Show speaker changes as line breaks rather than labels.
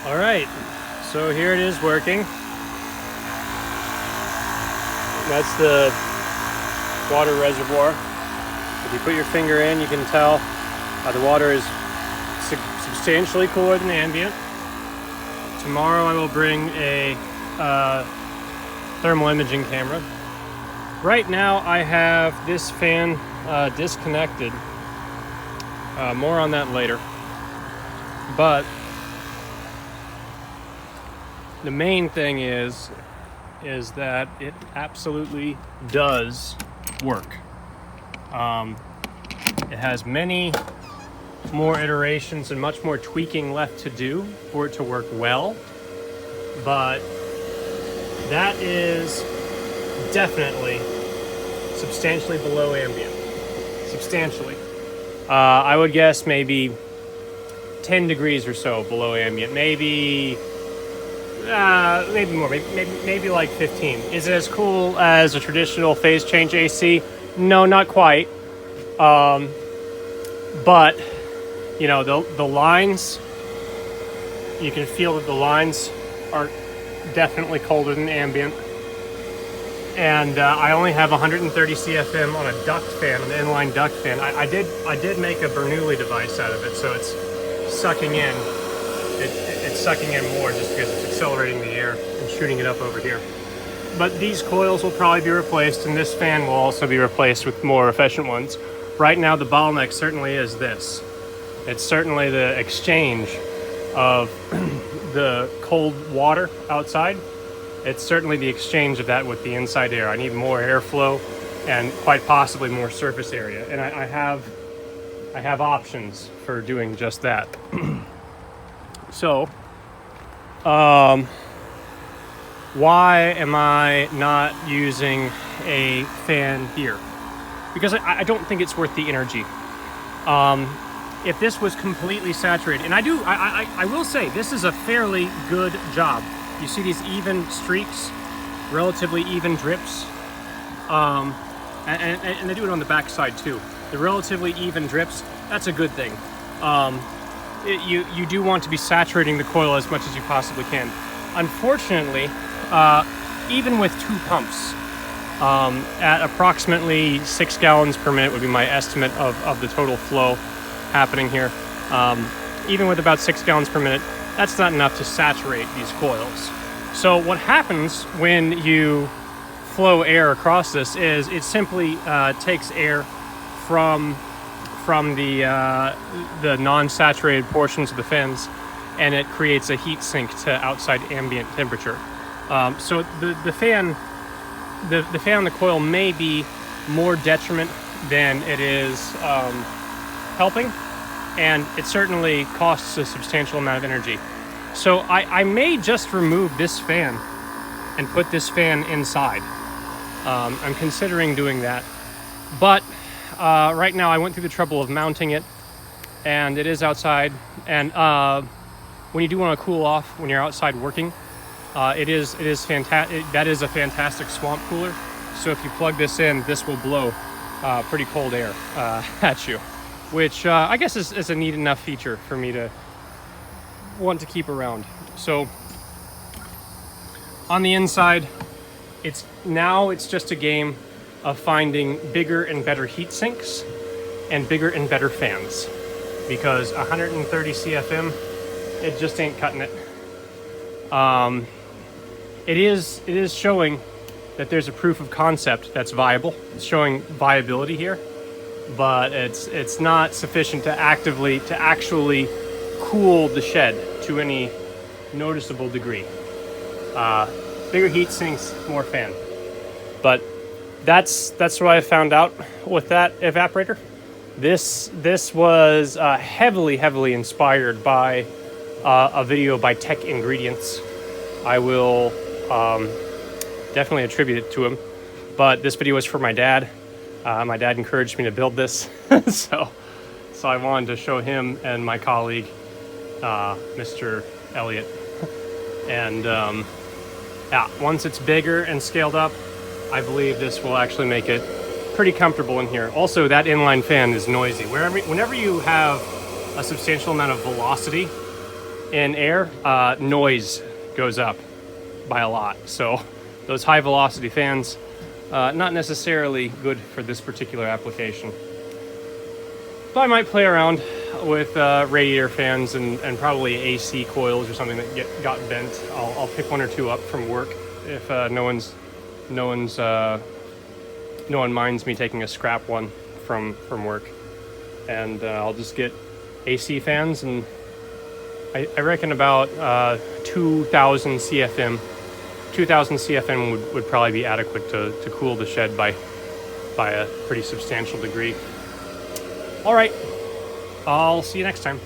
All right, so here it is working. That's the water reservoir. If you put your finger in, you can tell the water is substantially cooler than ambient. Tomorrow I will bring a thermal imaging camera. Right now I have this fan disconnected. More on that later. But the main thing is that it absolutely does work. It has many more iterations and much more tweaking left to do for it to work well, but that is definitely substantially below ambient. Substantially. I would guess maybe 10 degrees or so below ambient. Maybe more. Maybe like 15. Is it as cool as a traditional phase change AC? No, not quite. But you know, the lines, you can feel that the lines are definitely colder than ambient. And I only have 130 CFM on a duct fan, an inline duct fan. I did make a Bernoulli device out of it, so it's sucking in. It's sucking in more just because it's accelerating the air and shooting it up over here. But these coils will probably be replaced, and this fan will also be replaced with more efficient ones. Right now, the bottleneck certainly is this. It's certainly the exchange of the cold water outside. It's certainly the exchange of that with the inside air. I need more airflow and quite possibly more surface area. And I have options for doing just that. So, why am I not using a fan here? Because I don't think it's worth the energy. If this was completely saturated, and I will say this is a fairly good job. You see these even streaks, relatively even drips, and they do it on the back side too. The relatively even drips, that's a good thing. You do want to be saturating the coil as much as you possibly can. Unfortunately, even with two pumps, at approximately 6 gallons per minute would be my estimate of the total flow happening here. Even with about 6 gallons per minute, that's not enough to saturate these coils. So what happens when you flow air across this is it simply takes air from the non-saturated portions of the fins, and it creates a heat sink to outside ambient temperature. So the fan on the coil may be more detriment than it is helping, and it certainly costs a substantial amount of energy. So I may just remove this fan and put this fan inside. I'm considering doing that, but right now I went through the trouble of mounting it, and it is outside, and when you do want to cool off when you're outside working, it is fantastic. That is a fantastic swamp cooler. So if you plug this in, this will blow pretty cold air at you, which I guess is a neat enough feature for me to want to keep around. So on the inside, it's just a game of finding bigger and better heat sinks and bigger and better fans, because 130 CFM, it just ain't cutting it. It is showing that there's a proof of concept that's viable. It's showing viability here, but it's not sufficient to actually cool the shed to any noticeable degree. Bigger heat sinks, more fan. But that's what I found out with that evaporator. This was heavily inspired by a video by Tech Ingredients. I will definitely attribute it to him. But this video was for my dad. My dad encouraged me to build this, so I wanted to show him and my colleague, Mr. Elliott. And yeah, once it's bigger and scaled up, I believe this will actually make it pretty comfortable in here. Also, that inline fan is noisy. Whenever you have a substantial amount of velocity in air, noise goes up by a lot. So those high velocity fans, not necessarily good for this particular application. So I might play around with radiator fans and probably AC coils or something that got bent. I'll pick one or two up from work if no one minds me taking a scrap one from work, and I'll just get AC fans, and I reckon about 2,000 CFM. 2,000 CFM would probably be adequate to cool the shed by a pretty substantial degree. All right, I'll see you next time.